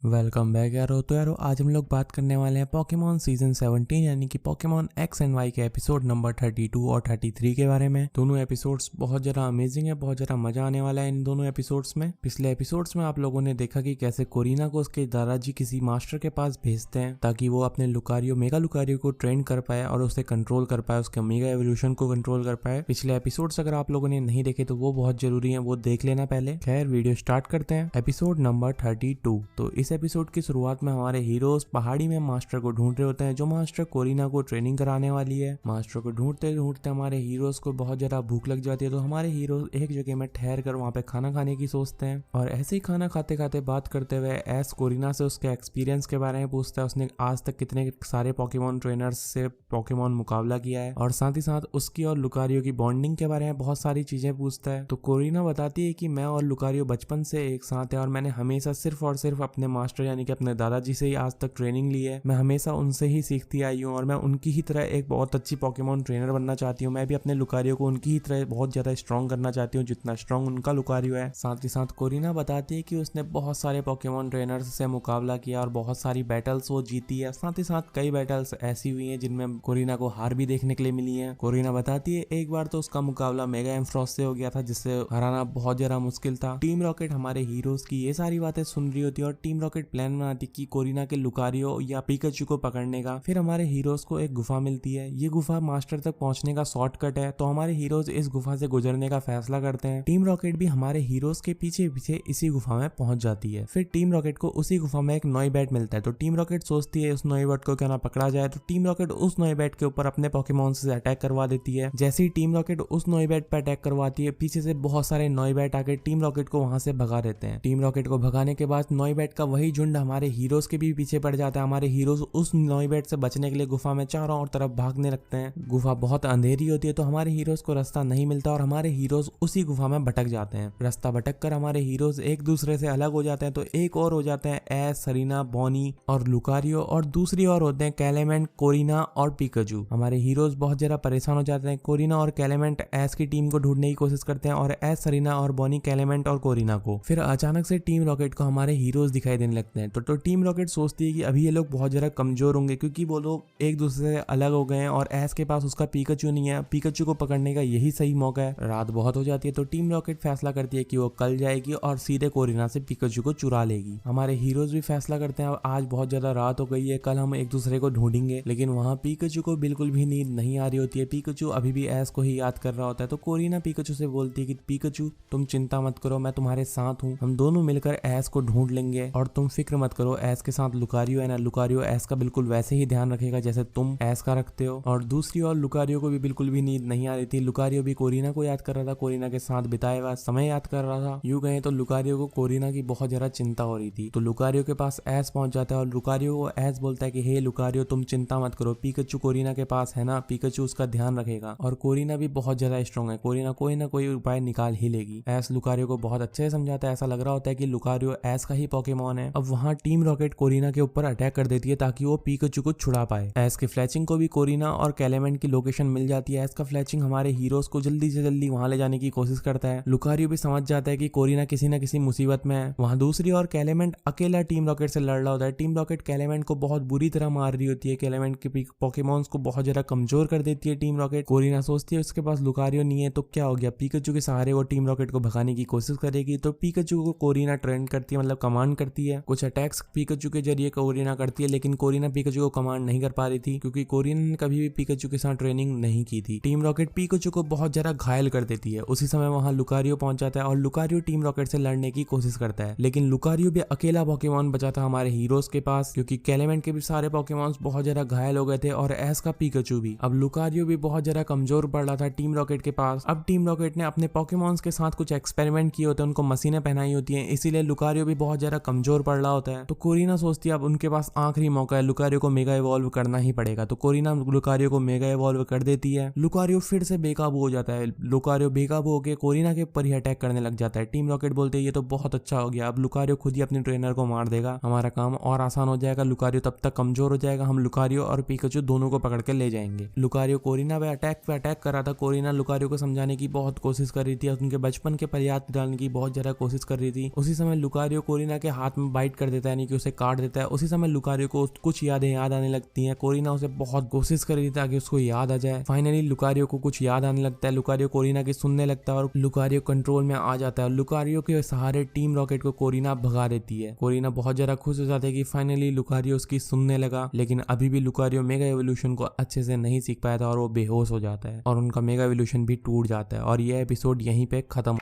Welcome back यारो। तो यारो आज हम लोग बात करने वाले हैं पोकेमॉन सीजन 17 यानी कि पोकेमॉन एक्स एंड वाई के एपिसोड नंबर 32 और 33 के बारे में। दोनों एपिसोड्स बहुत ज़्यादा अमेजिंग है, बहुत ज़्यादा मजा आने वाला है इन दोनों एपिसोड्स में। पिछले एपिसोड्स में आप लोगों ने देखा कि कैसे कोरिना को उसके दादाजी किसी मास्टर के पास भेजते हैं ताकि वो अपने लुकारियो मेगा लुकारियो को ट्रेन कर पाए और उसे कंट्रोल कर पाए, उसके मेगा एवोल्यूशन को कंट्रोल कर पाए। पिछले एपिसोड्स अगर आप लोगों ने नहीं देखे तो वो बहुत जरूरी है, वो देख लेना पहले। खैर वीडियो स्टार्ट करते हैं। Episode number 32। तो इस एपिसोड की शुरुआत में हमारे हीरोज पहाड़ी में मास्टर को ढूंढ रहे होते हैं, जो मास्टर कोरिना को ट्रेनिंग कराने वाली है। मास्टर को ढूंढते ढूंढते हमारे हीरोज को बहुत ज्यादा भूख लग जाती है, तो हमारे हीरोज एक जगह में ठहर कर वहाँ पे खाना खाने की सोचते हैं। और ऐसे ही खाना खाते खाते बात करते हुए एस कोरिना से उसके एक्सपीरियंस के बारे में पूछता है। उसने आज तक कितने सारे पोकेमॉन ट्रेनर्स से पोकेमॉन मुकाबला किया है, और साथ ही साथ उसकी और लुकारियो की बॉन्डिंग के बारे में बहुत सारी चीजें पूछता है। तो कोरिना बताती है कि मैं और लुकारियो बचपन से एक साथ है और मैंने हमेशा सिर्फ और सिर्फ अपने मास्टर यानी कि अपने दादाजी से ही आज तक ट्रेनिंग ली है। मैं हमेशा उनसे ही सीखती आई हूँ और मैं उनकी ही तरह एक बहुत अच्छी पोकेमॉन ट्रेनर बनना चाहती हूँ। मैं भी अपने लुकारियो को उनकी ही तरह बहुत ज्यादा स्ट्रॉन्ग करना चाहती हूँ जितना स्ट्रॉन्ग उनका लुकारियो है। साथ ही साथ कोरिना बताती है कि उसने बहुत सारे पोकेमॉन ट्रेनर्स से मुकाबला किया और बहुत सारी बैटल्स वो जीती है। साथ ही साथ कई बैटल्स ऐसी हुई हैं जिनमें कोरिना को हार भी देखने के लिए मिली है। कोरिना बताती है एक बार तो उसका मुकाबला मेगा एम्फ्रॉस से हो गया था, जिससे हराना बहुत ज्यादा मुश्किल था। टीम रॉकेट हमारे हीरोज की ये सारी बातें सुन रही होती है और टीम रॉकेट प्लान बनाती कि कोरिना के लुकारियो या पिकाचू को पकड़ने का। फिर हमारे हीरोज को एक गुफा मिलती है। ये गुफा मास्टर तक पहुंचने का शॉर्टकट है, तो हमारे हीरोज इस गुफा से गुजरने का फैसला करते हैं। टीम रॉकेट भी हमारे हीरोज के पीछे पीछे इसी गुफा में पहुंच जाती है। फिर टीम रॉकेट को उसी गुफा में एक नॉई बैट मिलता है, तो टीम रॉकेट सोचती है उस नॉई बैट को क्यों ना पकड़ा जाए। तो टीम रॉकेट उस नॉई बैट के ऊपर अपने पोकेमॉन से अटैक करवा देती है। जैसे ही टीम रॉकेट उस नॉई बैट पर अटैक करवाती है, पीछे से बहुत सारे नॉई बैट आके टीम रॉकेट को वहां से भगा देते हैं। टीम रॉकेट को भगाने के बाद नॉई बैट का वही झुंड हमारे हीरोज के भी पीछे पड़ जाता है। हमारे हीरोज उस नॉई बैट से बचने के लिए गुफा में चारों ओर तरफ भागने लगते हैं। गुफा बहुत अंधेरी होती है, तो हमारे हीरोज को रास्ता नहीं मिलता और हमारे हीरोज उसी गुफा में भटक जाते हैं। रास्ता भटक कर हमारे हीरोज एक दूसरे से अलग हो जाते हैं, तो एक और हो जाते हैं एस, सरीना, बॉनी और लुकारियो, और दूसरी ओर होते हैं कैलेमेंट, कोरिना और पिकाचू। हमारे हीरोज बहुत ज्यादा परेशान हो जाते हैं। कोरिना और कैलेमेंट एस की टीम को ढूंढने की कोशिश करते हैं और एस, सरीना और बॉनी कैलेमेंट और कोरिना को। फिर अचानक से टीम रॉकेट को हमारे हीरोज दिखाई देने लगते हैं। तो टीम रॉकेट सोचती है कि अभी ये लोग बहुत ज्यादा कमजोर होंगे क्योंकि वो लोग एक दूसरे से अलग हो गए हैं और एस के पास उसका पिकाचू नहीं है। पिकाचू को पकड़ने का यही सही मौका है। रात बहुत हो जाती है, तो टीम रॉकेट फैसला करती है कि वो कल जाएगी और सीधे कोरिना से पिकाचू को चुरा लेगी। हमारे हीरोज भी फैसला करते हैं आज बहुत ज्यादा रात हो गई है, कल हम एक दूसरे को ढूंढेंगे। लेकिन वहाँ पिकाचू को बिल्कुल भी नींद नहीं आ रही होती है। पिकाचू अभी भी एस को ही याद कर रहा होता है। तो कोरिना पिकाचू से बोलती है कि पिकाचू तुम चिंता मत करो, मैं तुम्हारे साथ हूँ, हम दोनों मिलकर एस को ढूंढ लेंगे और तुम फिक्र मत करो। एस के साथ लुकारियो है ना, लुकारियो एस का बिल्कुल वैसे ही ध्यान रखेगा जैसे तुम एस का रखते हो। और दूसरी ओर लुकारियो को भी बिल्कुल भी नींद नहीं आ रही थी। लुकारियो भी कोरिना को याद कर रहा था, कोरिना के साथ बिताए हुआ समय याद कर रहा था। यूं गए तो लुकारियो को कोरिना की बहुत ज्यादा चिंता हो रही थी। तो लुकारियो के पास एस पहुंच जाता है और लुकारियो को एस बोलता है कि हे लुकारियो तुम चिंता मत करो, पिकाचू कोरिना के पास है ना, पिकाचू उसका ध्यान रखेगा। और कोरिना भी बहुत ज्यादा स्ट्रॉन्ग है, कोरिना कोई ना कोई उपाय निकाल ही लेगी। एस लुकारियो को बहुत अच्छे से समझाता है। ऐसा लग रहा होता है कि लुकारियो एस का ही पोकेमॉन है। अब वहाँ टीम रॉकेट कोरिना के ऊपर अटैक कर देती है ताकि वो पिकाचू को छुड़ा पाए। एस के फ्लैचिंग को भी कोरिना और कैलेमेंट की लोकेशन मिल जाती है। एस का फ्लैचिंग हमारे हीरोज को जल्दी से जल्दी वहां ले जाने की कोशिश करता है। लुकारियो भी समझ जाता है कि कोरिना किसी न किसी मुसीबत में है। वहां दूसरी ओर कैलेमेंट अकेला टीम रॉकेट से लड़ रहा होता है। टीम रॉकेट कैलेमेंट को बहुत बुरी तरह मार रही होती है। कैलेमेंट के पोकेमॉन्स को बहुत ज्यादा कमजोर कर देती है टीम रॉकेट। कोरिना सोचती है उसके पास लुकारियो नहीं है तो क्या हो गया, पिकाचू के सहारे वो टीम रॉकेट को भगाने की कोशिश करेगी। तो पिकाचू को कोरिना ट्रेन करती है, मतलब कमांड करती है। कुछ अटैक्स पिकाचू के जरिए कोरिना करती है, लेकिन कोरिना पिकाचू को कमांड नहीं कर पा रही थी क्योंकि कोरिना ने कभी भी पिकाचू के साथ ट्रेनिंग नहीं की थी। टीम रॉकेट पिकाचू को बहुत ज्यादा घायल कर देती है। उसी समय वहां लुकारियो पहुंच जाता है और लुकारियो टीम रॉकेट से लड़ने की कोशिश करता है, लेकिन लुकारियो भी अकेला पोकेमॉन बचा था हमारे हीरोज के पास क्योंकि कैलेमेंट के भी सारे पोकेमॉन्स बहुत ज्यादा घायल हो गए थे और एस का पिकाचू भी। अब लुकारियो भी बहुत ज्यादा कमजोर पड़ रहा था टीम रॉकेट के पास। अब टीम रॉकेट ने अपने पोकेमॉन्स के साथ कुछ एक्सपेरिमेंट किए होते हैं, उनको मशीनें पहनाई होती हैं, इसीलिए लुकारियो भी बहुत ज्यादा कमजोर पड़ रहा होता है। तो कोरिना सोचती है अब उनके पास आखिरी मौका है, लुकारियो को मेगा इवॉल्व करना ही पड़ेगा। तो कोरिना लुकारियो को मेगा इवॉल्व कर देती है। लुकारियो फिर से बेकाबू हो जाता है। लुकारियो बेकाबू होकर कोरिना के ऊपर ही अटैक करने लग जाता है। टीम रॉकेट बोलते हैं ये तो बहुत अच्छा हो गया, अब लुकारियो खुद ही अपने ट्रेनर को मार देगा, हमारा काम और आसान हो जाएगा। लुकारियो तब तक कमजोर हो जाएगा, हम लुकारियो और पिकाचू दोनों को पकड़ के ले जाएंगे। लुकारियो कोरिना पे अटैक कर रहा था। कोरिना लुकारियो को समझाने की बहुत कोशिश कर रही थी, उनके बचपन के पर याद डालने की बहुत ज्यादा कोशिश कर रही थी। उसी समय लुकारियो कोरिना के हाथ में में बाइट कर देता है, यानी कि उसे काट देता है। उसी समय लुकारियो को कुछ यादें याद आने लगती हैं। कोरिना उसे बहुत कोशिश कर रही थी ताकि उसको याद आ जाए। फाइनली लुकारियो को कुछ याद आने लगता है। लुकारियो कोरिना की सुनने लगता है और लुकारियो कंट्रोल में आ जाता है। लुकारियो के सहारे टीम रॉकेट को कोरिना भगा देती है। कोरिना बहुत ज्यादा खुश हो जाती है कि फाइनली लुकारियो उसकी सुनने लगा, लेकिन अभी भी लुकारियो मेगा एवोल्यूशन को अच्छे से नहीं सीख पाया था और वो बेहोश हो जाता है और उनका मेगा एवोल्यूशन भी टूट जाता है और यह एपिसोड यहीं पे खत्म।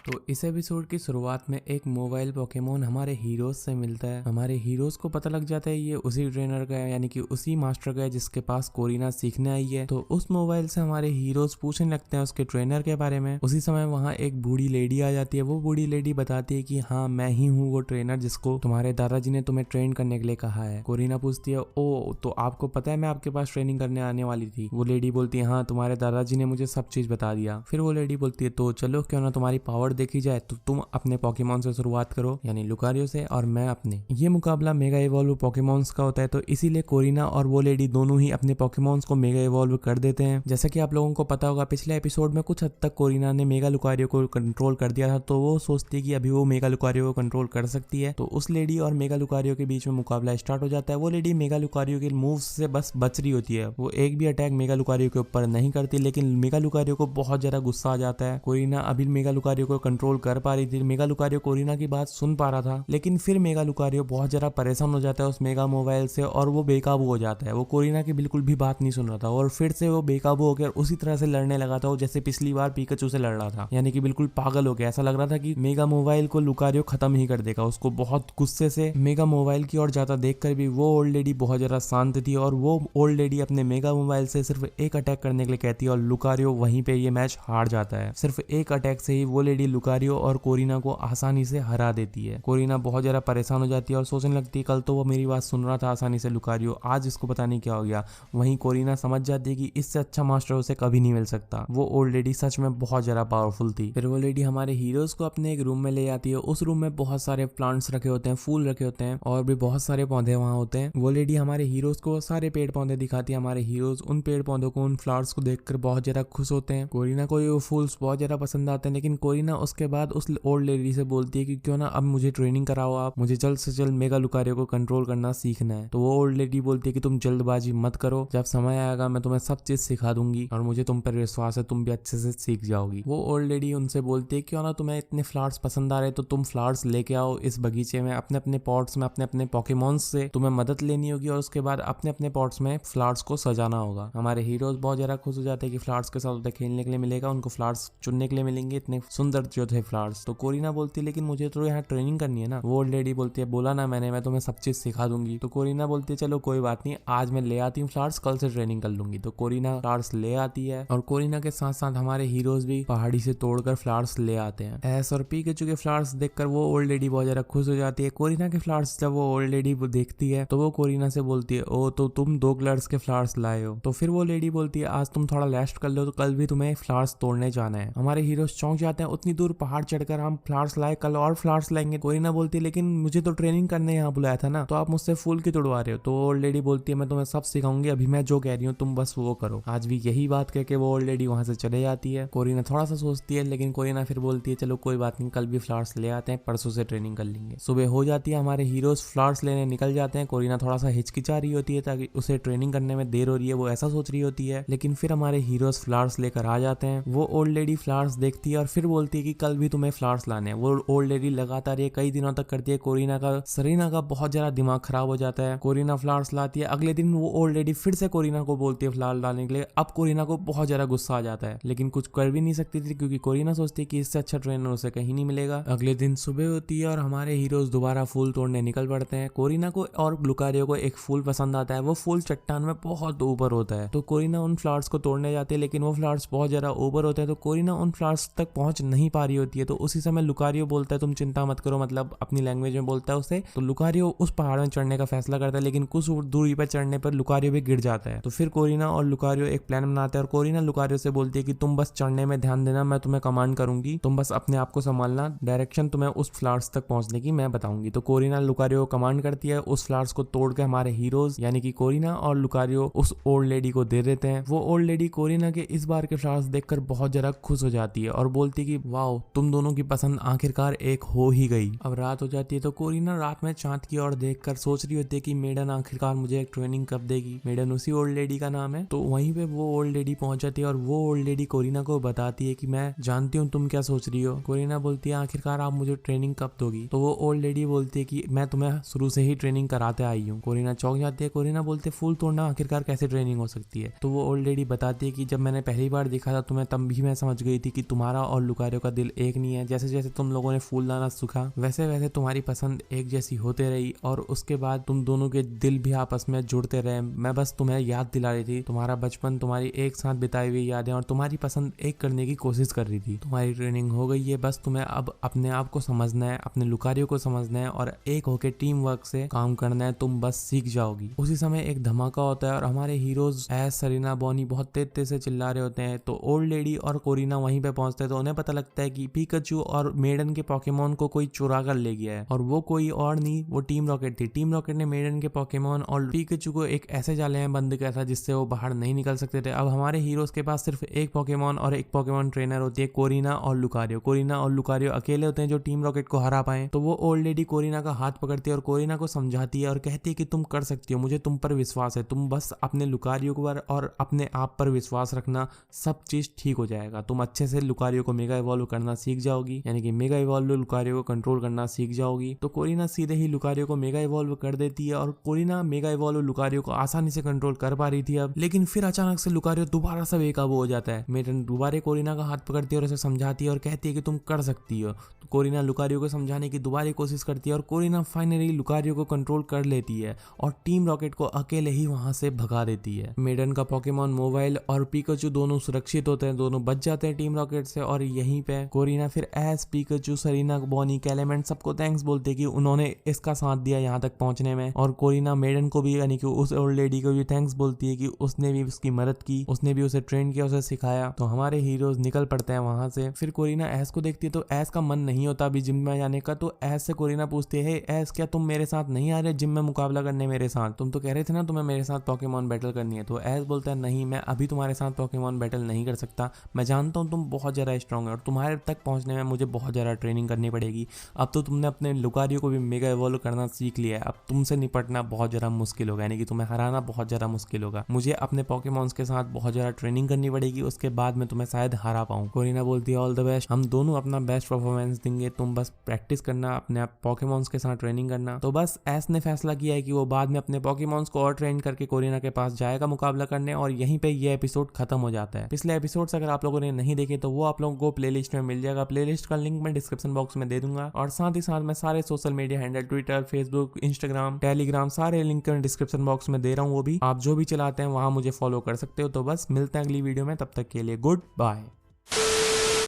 तो इस एपिसोड की शुरुआत में एक मोबाइल पोकेमोन हमारे हीरोज से मिलता है। हमारे हीरोज को पता लग जाता है ये उसी ट्रेनर का है, यानी कि उसी मास्टर का है जिसके पास कोरिना सीखने आई है। तो उस मोबाइल से हमारे हीरोज पूछने लगते हैं उसके ट्रेनर के बारे में। उसी समय वहाँ एक बूढ़ी लेडी आ जाती है। वो बूढ़ी लेडी बताती है कि हाँ, मैं ही हूँ वो ट्रेनर जिसको तुम्हारे दादाजी ने तुम्हें ट्रेन करने के लिए कहा है। कोरिना पूछती है, ओ तो आपको पता है मैं आपके पास ट्रेनिंग करने आने वाली थी? वो लेडी बोलती है, हाँ, तुम्हारे दादाजी ने मुझे सब चीज बता दिया। फिर वो लेडी बोलती है, तो चलो क्यों ना तुम्हारी पावर देखी जाए, तो तुम अपने पोकेमॉन से शुरुआत करो, यानी लुकारियो से, और मैं अपने। ये मुकाबला मेगा इवॉल्व पोकेमॉन्स का होता है, तो इसीलिए कोरिना और वो लेडी दोनों ही अपने पोकेमॉन्स को मेगा इवॉल्व कर देते हैं। जैसा कि आप लोगों को पता होगा पिछले एपिसोड में कुछ हद तक कोरिना ने मेगा लुकारियो को कंट्रोल कर दिया था, तो वो सोचती है कि अभी वो मेगा लुकारियो को कंट्रोल कर सकती है। तो उस लेडी और मेगा लुकारियो के बीच में मुकाबला स्टार्ट हो जाता है। वो लेडी मेगा लुकारियो के मूव्स से बस बच रही होती है, वो एक भी अटैक मेगा लुकारियो के ऊपर नहीं करती, लेकिन मेगा लुकारियो को बहुत ज्यादा गुस्सा आ जाता है। कोरिना अभी मेगा लुकारियो को कंट्रोल कर पा रही थी, मेगा लुकारियो कोरिना की बात सुन पा रहा था, लेकिन फिर मेगा लुकारियो बहुत ज्यादा परेशान हो जाता है उस मेगा मोबाइल से और वो बेकाबू हो जाता है। वो कोरिना की बिल्कुल भी बात नहीं सुन रहा था और फिर से वो बेकाबू होकर उसी तरह से लड़ने लगा था जैसे पिछली बार पिकाचू से लड़ रहा था, यानी कि बिल्कुल पागल हो गया। ऐसा लग रहा था कि मेगा मोबाइल को लुकारियो खत्म ही कर देगा। उसको बहुत गुस्से से मेगा मोबाइल की ओर जाता देखकर भी वो ओल्ड लेडी बहुत ज्यादा शांत थी और वो ओल्ड लेडी अपने मेगा मोबाइल से सिर्फ एक अटैक करने के लिए कहती है और लुकारियो वहीं पे ये मैच हार जाता है। सिर्फ एक अटैक से ही वो लेडी लुकारियो और कोरिना को आसानी से हरा देती है। कोरिना बहुत ज्यादा परेशान हो जाती है और सोचने लगती है कल तो वो मेरी बात सुन रहा था आसानी से लुकारियो, आज इसको पता नहीं क्या हो गया। वहीं कोरिना समझ जाती है कि इससे अच्छा मास्टर उसे कभी नहीं मिल सकता। वो ओल्ड लेडी सच में बहुत ज्यादा पावरफुल थी। फिर वो लेडी हमारे हीरोज को अपने एक रूम में ले जाती है। उस रूम में बहुत सारे प्लांट्स रखे होते हैं, फूल रखे होते हैं और भी बहुत सारे पौधे वहाँ होते हैं। वो लेडी हमारे हीरोज को सारे पेड़ पौधे दिखाती है। हमारे हीरोज उन पेड़ पौधों को, उन फ्लावर्स को देखकर बहुत ज्यादा खुश होते हैं। कोरिना को ये फूल्स बहुत ज्यादा पसंद आते हैं, लेकिन कोरिना उसके बाद उस ओल्ड लेडी से बोलती है कि क्यों ना अब मुझे ट्रेनिंग कराओ, आप मुझे जल्द से जल्द मेगा लुकारियो को कंट्रोल करना सीखना है। तो वो ओल्ड लेडी बोलती है कि तुम जल्दबाजी मत करो, जब समय आएगा मैं तुम्हें सब चीज सिखा दूंगी और मुझे तुम पर विश्वास है, तुम भी अच्छे से सीख जाओगी। वो ओल्ड लेडी उनसे बोलती है क्यों ना तुम्हें इतने फ्लावर्स पसंद आ रहे तो तुम फ्लावर्स लेके आओ इस बगीचे में, अपने अपने पॉट्स में, अपने अपने पोकेमॉन्स से तुम्हें मदद लेनी होगी और उसके बाद अपने अपने पॉट्स में फ्लावर्स को सजाना होगा। हमारे हीरोज बहुत ज्यादा खुश हो जाते हैं कि फ्लावर्स के साथ उन्हें खेलने के लिए मिलेगा, उनको फ्लावर्स चुनने के लिए मिलेंगे, इतने सुंदर जो थे फ्लावर्स। तो कोरिना बोलती है लेकिन मुझे तो यहाँ ट्रेनिंग करनी है ना। वो ओल्ड लेडी बोलती है बोला ना मैंने, मैं तुम्हें सब चीज सिखा दूंगी। तो कोरिना बोलती है चलो कोई बात नहीं, आज मैं ले आती हूँ फ्लावर्स, कल से ट्रेनिंग कर लूंगी। तो कोरिना फ्लावर्स ले आती है और कोरिना के साथ साथ हमारे हीरोज भी पहाड़ी से तोड़कर फ्लावर्स ले आते हैं। एस और पिकाचू के फ्लावर्स देखकर वो ओल्ड लेडी बहुत ज्यादा खुश हो जाती है। कोरिना के फ्लावर्स जब वो ओल्ड लेडी देखती है तो वो कोरिना से बोलती है ओ तो तुम 2 कलर्स के फ्लावर्स लाए हो। तो फिर वो लेडी बोलती है आज तुम थोड़ा रेस्ट कर लो, तो कल भी तुम्हें फ्लावर्स तोड़ने जाना है। हमारे हीरोज चौंक जाते हैं, उतनी दूर पहाड़ चढ़कर हम फ्लावर्स लाए, कल और फ्लावर्स लाएंगे। कोरिना बोलती है लेकिन मुझे तो ट्रेनिंग करने यहाँ बुलाया था ना, तो आप मुझसे फूल क्यों तोड़वा रहे हो? तो ओल्ड लेडी बोलती है मैं तुम्हें सब सिखाऊंगी, अभी मैं जो कह रही हूँ तुम बस वो करो। आज भी यही बात कह के वो ओल्ड लेडी वहां से चले जाती है। कोरिना थोड़ा सा सोचती है, लेकिन कोरिना फिर बोलती है चलो कोई बात नहीं, कल भी फ्लावर्स ले आते हैं, परसों से ट्रेनिंग कर लेंगे। सुबह हो जाती है, हमारे हीरोज फ्लावर्स लेने निकल जाते हैं। कोरिना थोड़ा सा हिचकिचा रही होती है ताकि उसे ट्रेनिंग करने में देर हो रही है, वो ऐसा सोच रही होती है, लेकिन फिर हमारे हीरोज फ्लावर्स लेकर आ जाते हैं। वो ओल्ड लेडी फ्लावर्स देखती है और फिर बोलती है कि कल भी तुम्हें फ्लावर्स लाने हैं। वो ओल्ड लेडी लगातार ये कई दिनों तक करती है। कोरिना का सरीना का बहुत ज्यादा दिमाग खराब हो जाता है। कोरिना फ्लावर्स लाती है। अगले दिन वो ओल्ड लेडी फिर से कोरिना को बोलती है फ्लावर लाने के लिए। अब कोरिना को बहुत ज्यादा गुस्सा आ जाता है, लेकिन कुछ कर भी नहीं सकती थी क्योंकि कोरिना सोचती है कि इससे अच्छा ट्रेनर उसे कहीं नहीं मिलेगा। अगले दिन सुबह होती है और हमारे हीरोज दोबारा फूल तोड़ने निकल पड़ते हैं। कोरिना को और लुकारियो को एक फूल पसंद आता है, वो फूल चट्टान में बहुत ऊपर होता है। तो कोरिना उन फ्लावर्स को तोड़ने जाती है, लेकिन वो फ्लावर्स बहुत ज्यादा ऊपर होते हैं, तो कोरिना उन फ्लावर्स तक पहुंच नहीं पा रही होती है। तो उसी समय लुकारियो बोलता है तुम चिंता मत करो, मतलब अपनी लैंग्वेज में बोलता है उसे। तो लुकारियो उस पहाड़ में चढ़ने का फैसला करता है, लेकिन कुछ दूरी पर चढ़ने पर लुकारियो भी गिर जाता है। तो फिर कोरिना और लुकारियो एक प्लान बनाते हैं और कोरिना लुकारियो से बोलती है कि तुम बस चढ़ने में ध्यान देना, मैं तुम्हें कमांड करूंगी, तुम बस अपने आप को संभालना, डायरेक्शन तुम्हें उस फ्लावर्स तक पहुंचने की मैं बताऊंगी। तो कोरिना लुकारियो को कमांड करती है, उस फ्लावर्स को तोड़ के हमारे हीरोज यानी कि कोरिना और लुकारियो उस ओल्ड लेडी को दे देते हैं। वो ओल्ड लेडी कोरिना के इस बार के फ्लावर्स देखकर बहुत ज्यादा खुश हो जाती है और बोलती है कि वाओ, तुम दोनों की पसंद आखिरकार एक हो ही गई। अब रात हो जाती है तो कोरिना रात में चांद की ओर देखकर सोच रही होती है कि मेडन आखिरकार मुझे एक ट्रेनिंग कब देगी। मेडन उसी ओल्ड लेडी का नाम है। तो वहीं पे वो ओल्ड लेडी पहुंच जाती है और वो ओल्ड लेडी कोरिना को बताती है कि मैं जानती हूँ तुम क्या सोच रही हो। कोरिना बोलती है आखिरकार आप मुझे ट्रेनिंग कब दोगी। तो वो ओल्ड लेडी बोलती है कि मैं तुम्हें शुरू से ही ट्रेनिंग कराते आई हूँ। कोरिना चौंक जाती है। कोरिना बोलते फूल तोड़ना आखिरकार कैसे ट्रेनिंग हो सकती है। तो वो ओल्ड लेडी बताती है कि जब मैंने पहली बार देखा था तुम्हें तब भी मैं समझ गई थी कि तुम्हारा और लुकारियो का दिल एक नहीं है। जैसे जैसे तुम लोगों ने फूल लाना सीखा वैसे वैसे तुम्हारी पसंद एक जैसी होते रही और उसके बाद तुम दोनों के दिल भी आपस में जुड़ते रहे। मैं बस तुम्हें याद दिला रही थी तुम्हारा बचपन, तुम्हारी एक साथ बिताई हुई यादें और तुम्हारी पसंद एक करने की कोशिश कर रही थी। तुम्हारी ट्रेनिंग हो गई है, बस तुम्हें अब अपने आप को समझना है, अपने लुकारियो को समझना है और एक होके टीम वर्क से काम करना है। तुम बस सीख जाओगी। उसी समय एक धमाका होता है और हमारे हीरोज एस, सरीना, बॉनी बहुत तेज तेज से चिल्ला रहे होते हैं। तो ओल्ड लेडी और कोरिना वहीं पे पहुंचते हैं तो उन्हें पता लगता है कि पिकाचू और मेडन के पोकेमोन को कोई चुरा कर ले गया है और वो कोई और नहीं, वो टीम रॉकेट थी। टीम रॉकेट ने मेडन के पोकेमोन और पिकाचू को एक ऐसे जाले में बंद किया था जिससे वो बाहर नहीं निकल सकते थे। अब हमारे हीरोज के पास सिर्फ एक पोकेमोन और एक पोकेमोन ट्रेनर होती है, कोरिना और लुकारियो। कोरिना और लुकारियो अकेले होते हैं जो टीम रॉकेट को हरा पाए। तो वो ओल्ड लेडी कोरिना का हाथ पकड़ती है और कोरिना को समझाती है और कहती है कि तुम कर सकती हो, मुझे तुम पर विश्वास है, तुम बस अपने लुकारियो पर और अपने आप पर विश्वास रखना, सब चीज ठीक हो जाएगा। तुम अच्छे से लुकारियो को मेगा इवॉल्व करना सीख जाओगी, यानी कि मेगा इवॉल्व लुकारियो को कंट्रोल करना सीख जाओगी। तो कोरिना सीधे ही लुकारियो को मेगा इवॉल्व कर देती है और कोरिना मेगा इवॉल्व लुकारियो को आसानी से कंट्रोल कर पा रही थी अब। लेकिन फिर अचानक से लुकारियो दोबारा से बेकाबू हो जाता है। मेडन दोबारा कोरिना का हाथ पकड़ती है और उसे समझाती है और कहती है कि तुम कर सकती हो। तो कोरिना लुकारियो को समझाने की दोबारा कोशिश करती है और कोरिना फाइनली लुकारियो को कंट्रोल कर लेती है और टीम रॉकेट को अकेले ही वहां से भगा देती है। मेडन का पोकेमॉन मोबाइल और पिकाचू दोनों सुरक्षित होते हैं, दोनों बच जाते हैं टीम रॉकेट से। और यहीं पे कोरिना फिर एस, पिकाचू, सरीना, बॉनी, कैलेमेंट सबको थैंक्स बोलते कि उन्होंने इसका साथ दिया यहाँ तक पहुंचने में। और कोरिना मेडन को भी, यानी कि उस ओल्ड लेडी को भी थैंक्स बोलती है कि उसने भी उसकी मदद की, उसने भी उसे ट्रेन किया, उसे सिखाया। तो हमारे हीरोज निकल पड़ते हैं वहां से। फिर कोरिना एस को देखती है तो एस का मन नहीं होता अभी जिम में जाने का। तो एस से कोरिना पूछती है एस, क्या तुम मेरे साथ नहीं आ रहे जिम में मुकाबला करने मेरे साथ? तुम तो कह रहे थे ना तुम्हें मेरे साथ पोकेमॉन बैटल करनी है। तो एस बोलता है नहीं, मैं अभी तुम्हारे साथ पोकेमॉन बैटल नहीं कर सकता। मैं जानता हूँ तुम बहुत ज्यादा स्ट्रांग है और तुम्हारे तक पहुंचने में मुझे बहुत ज्यादा ट्रेनिंग करनी पड़ेगी। अब तो तुमने अपने लुकारियो को भी मेगा इवॉल्व करना सीख लिया है, अब तुमसे निपटना बहुत ज्यादा मुश्किल होगा, यानी कि तुम्हें हराना बहुत ज्यादा मुश्किल होगा। मुझे अपने पोकेमॉन्स के साथ बहुत ज्यादा ट्रेनिंग करनी पड़ेगी, उसके बाद मैं तुम्हें शायद हरा पाऊं। कोरिना बोलती है ऑल द बेस्ट, हम दोनों अपना बेस्ट परफॉर्मेंस देंगे, तुम बस प्रैक्टिस करना, अपने पोकेमॉन्स के साथ ट्रेनिंग करना। तो बस एस ने फैसला किया है कि वो बाद में अपने पोकेमॉन्स को और ट्रेन करके कोरिना के पास जाएगा मुकाबला करने और यहीं पे ये एपिसोड खत्म हो जाता है। पिछले एपिसोड्स अगर आप लोगों ने नहीं देखे तो वो आप लोगों को प्लेलिस्ट में मिल जाएगा। प्लेलिस्ट का लिंक मैं डिस्क्रिप्शन बॉक्स में दे दूंगा और साथ ही साथ मैं सारे social media handle Twitter, Facebook, Instagram, Telegram सारे लिंक डिस्क्रिप्शन बॉक्स में दे रहा हूँ। वो भी आप जो भी चलाते हैं वहां मुझे फॉलो कर सकते हो। तो बस मिलते हैं अगली वीडियो में, तब तक के लिए गुड बाय।